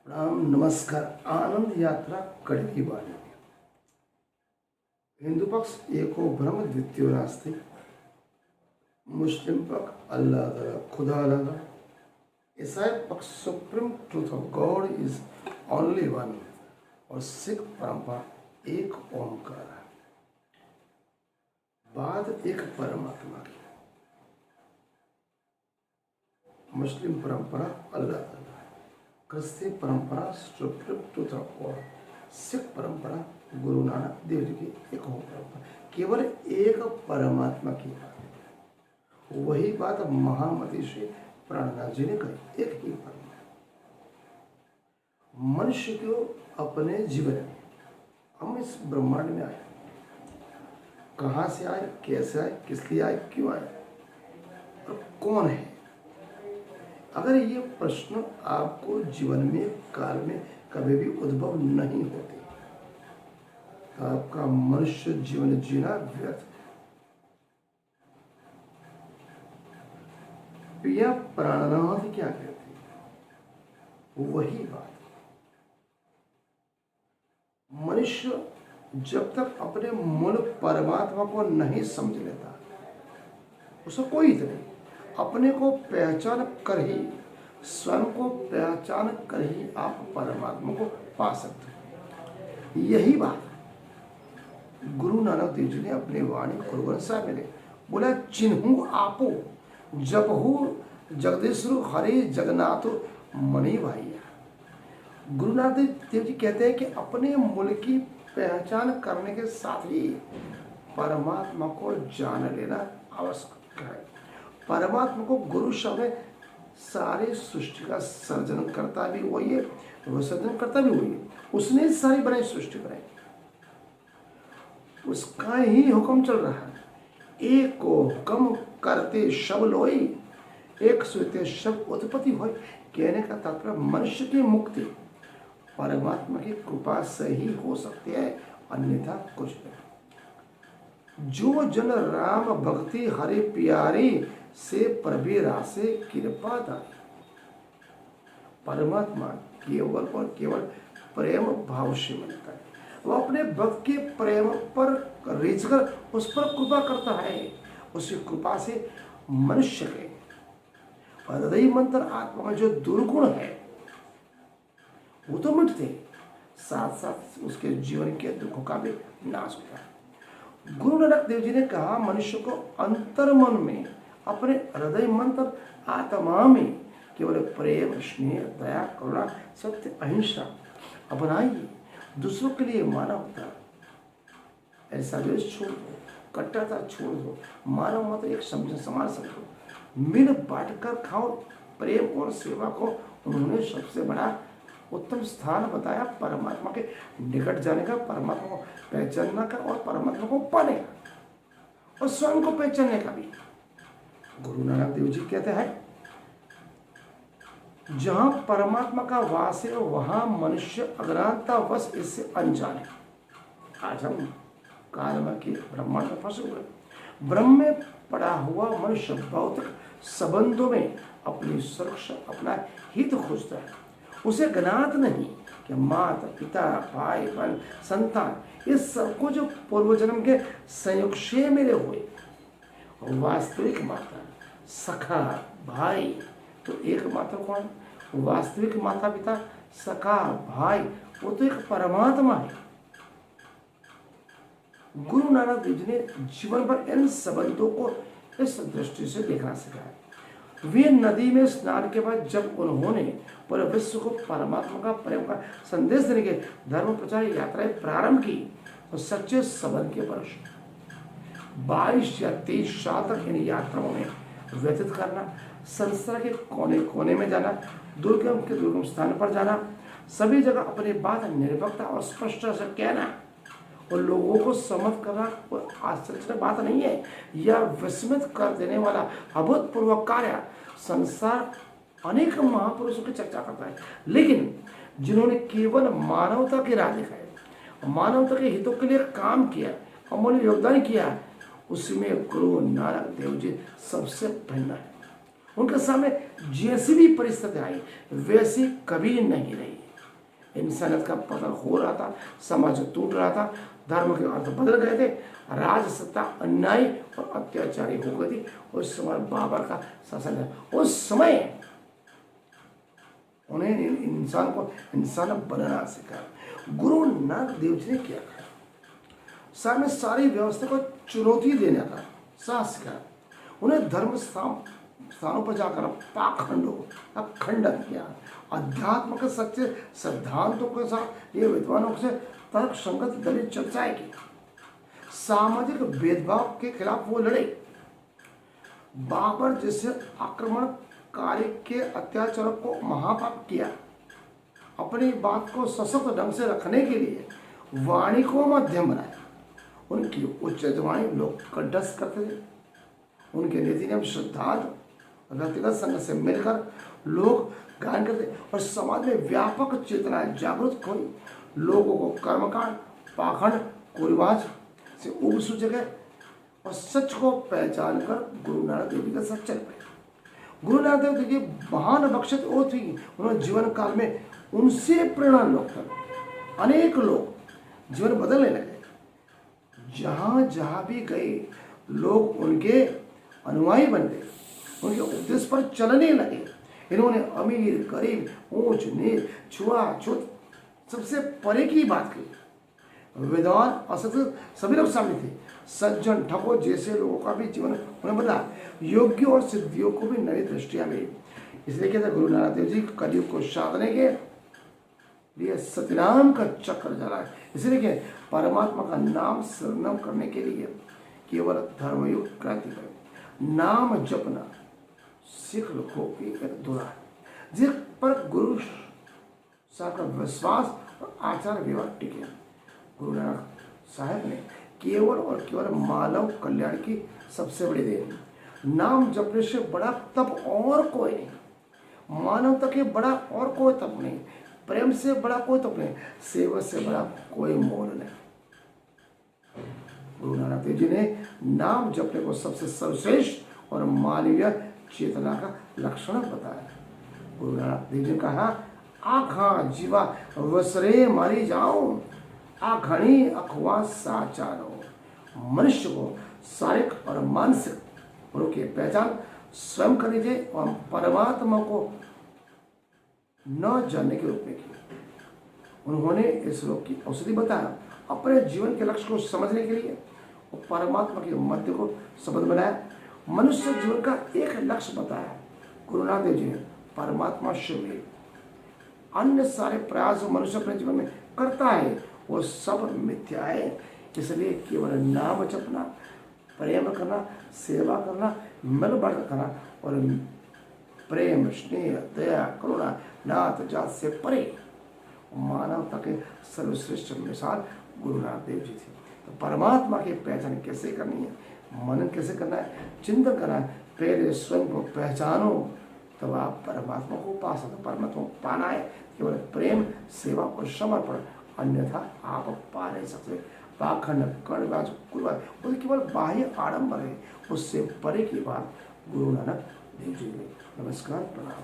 प्रणाम नमस्कार। आनंद यात्रा कड़वी वाणी। हिंदू पक्ष एको ब्रह्म द्वितीय नास्ति। मुस्लिम पक्ष अल्लाह ताला खुदा अल्लाह। ईसाई पक्ष supreme truth of God is only one. और सिख परंपरा एक ओंकार है। बात एक परमात्मा की। मुस्लिम परंपरा अल्लाह ताला, क्रिस्ती परंपरा supreme truth of God, Sikh परंपरा गुरु नानक देव जी की एक हो परंपरा। केवल एक परमात्मा की बात है। वही बात महामती श्री प्राणनाथ जी ने कही। एक ही परमात्मा। मनुष्य को अपने जीवन में, हम इस ब्रह्मांड में आए, कहाँ से आए, कैसे आए, किस लिए आए, क्यों आए और कौन है। अगर ये प्रश्न आपको जीवन में काल में कभी भी उद्भव नहीं होते तो आपका मनुष्य जीवन जीना व्यर्थ है। पिया प्राणनाथ क्या कहते हैं, वही बात। मनुष्य जब तक अपने मूल परमात्मा को नहीं समझ लेता, उसको कोई नहीं। अपने को पहचान कर ही, स्वयं को पहचान कर ही आप परमात्मा को पा सकते हो। यही बात गुरु नानक देव जी ने अपनी वाणी गुरु ग्रंथ साहिब में बोला, चिन्हू आपो जब हो जगदीश्वर हरे जगन्नाथ मणि भाइया। गुरु नानक देव जी कहते हैं कि अपने मूल की पहचान करने के साथ ही परमात्मा को जान लेना आवश्यक है। परमात्मा को गुरु शब्द है। सारे सृष्टि का सर्जन करता भी वही है, विसर्जन करता भी वही है। उसने सारी बनाई सृष्टि बनाई, उसका ही हुक्म चल रहा है। एक को हुक्म करते सब लोई, एक सुनते सब उत्पत्ति हो। कहने का तात्पर्य मनुष्य की मुक्ति परमात्मा की कृपा से ही हो सकती है, अन्यथा कुछ नहीं। जो जन राम भक्ति हरे प्यारे से प्रभेरा से कृपा दाई। परमात्मा केवल और केवल प्रेम भाव से मिलता है। वो अपने भक्त के प्रेम पर रिझकर उस पर कृपा करता है। उसी कृपा से मनुष्य के हृदय मंत्र आत्मा में जो दुर्गुण है वो तो मिटते, साथ साथ उसके जीवन के दुखों का भी नाश होता है। गुरु नानक देव जी ने कहा, मनुष्य को अंतर मन में, अपने हृदय मंत्र आत्मा में केवल प्रेम, स्नेह, दया, करुणा, सत्य, अहिंसा अपनाइए। दूसरों के लिए मानवता, ऐसा द्वेष छोड़ दो, कट्टरता छोड़ दो। मानव मत एक समान समझो, मिल बांट कर खाओ। प्रेम और सेवा को उन्होंने सबसे बड़ा उत्तम स्थान बताया। परमात्मा के निकट जाने का, परमात्मा को पहचानने का और परमात्मा को पाने का और स्वयं को पहचानने का भी। गुरु नानक देव जी कहते हैं, जहां परमात्मा का वास है वहां मनुष्य अज्ञानता वश इससे अनजान है। आज हम काल के ब्रह्मांड में फंसे हुए। ब्रह्म में पड़ा हुआ मनुष्य भौतिक संबंधों में अपनी सुरक्षा, अपना हित खोजता है। उसे ज्ञात नहीं कि माता पिता, भाई बहन, संतान, इस सबको जो पूर्व जन्म के संयोग से मिले हुए वास्तविक माता, सखा, भाई, तो एक माता कौन? वास्तविक माता पिता, सखा, भाई, वो तो एक परमात्मा है। गुरु नानक देव जी ने जीवन भर इन संबंधों को इस दृष्टि से देखना सिखाया। वे नदी में स्नान के बाद जब उन्होंने पूरे विश्व को परमात्मा का प्रेम का संदेश देने के धर्म प्रचार यात्राएं प्रारंभ की, तो सच्चे संबंध के वर्ष 22 या 23 साल तक इन यात्राओं में व्यतीत करना, संसार के कोने कोने में जाना, दुर्गम के दुर्गम स्थान पर जाना, सभी जगह अपनी बात निर्भरता और स्पष्टता से कहना और लोगों को समझ करना कोई आश्चर्य बात नहीं है। यह विस्मित कर देने वाला अभूतपूर्व कार्य संसार अनेक महापुरुषों की चर्चा करता है, लेकिन जिन्होंने केवल मानवता की राह दिखाई, मानवता के हितों के लिए काम किया, अमूल्य योगदान किया, उसमें गुरु नानक देव जी सबसे भिन्न है। उनके सामने जैसी भी परिस्थिति आई वैसी कभी नहीं रही। इंसानियत का पतन हो रहा था, समाज टूट रहा था, धर्म के अर्थ बदल गए थे, राज सत्ता अन्यायी और अत्याचारी हो गई थी। उस समय बाबर का शासन है, उस समय उन्हें इंसान को इंसान बनाना सिखाया। गुरु नानक देव जी ने क्या कहा, सामने सारी व्यवस्था को चुनौती देने का साहस सिखाया। उन्हें धर्म स्थानों पर जाकर पाखंडों का खंडन किया, अध्यात्म के सच्चे सिद्धांतों के साथ ये विद्वानों से तर्क संगत दलील चर्चाएं की, सामाजिक भेदभाव के खिलाफ वो लड़े। बाबर जैसे आक्रमणकारी के अत्याचारों को महापाप किया। अपनी बात को सशक्त ढंग से रखने के लिए वाणी को मध्यम बनाया। उनकी उच्च वाणी लोग कंठस्थ करते थे। उनके नीति नियम सिद्धांत व्यक्तिगत संघ से मिलकर लोग गायन करते और समाज में व्यापक चेतना जागृत हुई। लोगों को कर्मकांड, पाखंड, कुरिवाज से उब सूझ गए और सच को पहचान कर गुरु नानक देव जी का सच चल पाए। गुरु नानक देव जी की महान बख्शिश वो थी, उन्होंने जीवन काल में उनसे प्रेरणा लेकर अनेक लोग जीवन बदलने लगे। जहाँ जहाँ भी गए लोग उनके अनुयायी बन गए, उनके उपदेश पर चलने लगे। इन्होंने अमीर गरीब, ऊंच नीच, छुआछूत सबसे परे की बात की। विद्वान असत सभी लोग शामिल थे। सज्जन ठकुर जैसे लोगों का भी जीवन उन्हें बदला। योग्य और सिद्धियों को भी नई दृष्टियां मिली। इसलिए कहते गुरु नानक देव जी कलयुग को साधने के लिए सतनाम का चक्र जला है। इसलिए कि परमात्मा का नाम शरणम करने के लिए केवल धर्मयुक्त क्रांति करें। नाम जपना सिख लोगों की एक धुरा है, जिस पर गुरु साहब का विश्वास और आचार व्यवहार टिके। गुरु नानक साहब ने केवल और केवल मानव कल्याण की सबसे बड़ी देन। नाम जपने से बड़ा तप और कोई नहीं, मानवता के बड़ा और कोई तप नहीं, प्रेम से बड़ा कोई तप नहीं, सेवा से बड़ा कोई मोल नहीं। गुरु नानक देव जी ने नाम जपने को सबसे सर्वश्रेष्ठ और मानवीय चेतना का लक्षण बताया। गुरु नानक देव जी ने कहा, आखा जीवा वसरे मारी जाऊं, आखणी अखवा साचारो। मनुष्य को शारीरिक और मानसिक गुणों की पहचान स्वयं करनी चाहिए और परमात्मा को न जानने के रूप में की। उन्होंने इस रोग की औषधि बताया। अपने जीवन के लक्ष्य को समझने के लिए और परमात्मा के मध्य को संबंध बनाया। मनुष्य जीवन का एक लक्ष्य बताया गुरु नानक देव जी ने, परमात्मा से मिले। अन्य सारे प्रयास जो मनुष्य अपने जीवन में करता है वो सब मिथ्या है। इसलिए केवल नाम जपना, प्रेम करना, सेवा करना, मिल बांट करना और प्रेम, स्नेह, दया, करुणा, नात जात से परे मानवता के सर्वश्रेष्ठ मिसाल गुरु नानक देव जी थी। तो परमात्मा की पहचान कैसे करनी है, मनन कैसे करना है, चिंतन करना है। पहले स्वयं को पहचानो तब आप परमात्मा को पा सकते। परमात्मा को पाना है केवल प्रेम, सेवा और समर्पण, अन्यथा आप पा नहीं सकते। पाखंड, कर्णवाज, कुलवाज वो केवल बाह्य आडंबर है, उससे परे की बात गुरु नानक देव जी ने। नमस्कार, प्रणाम।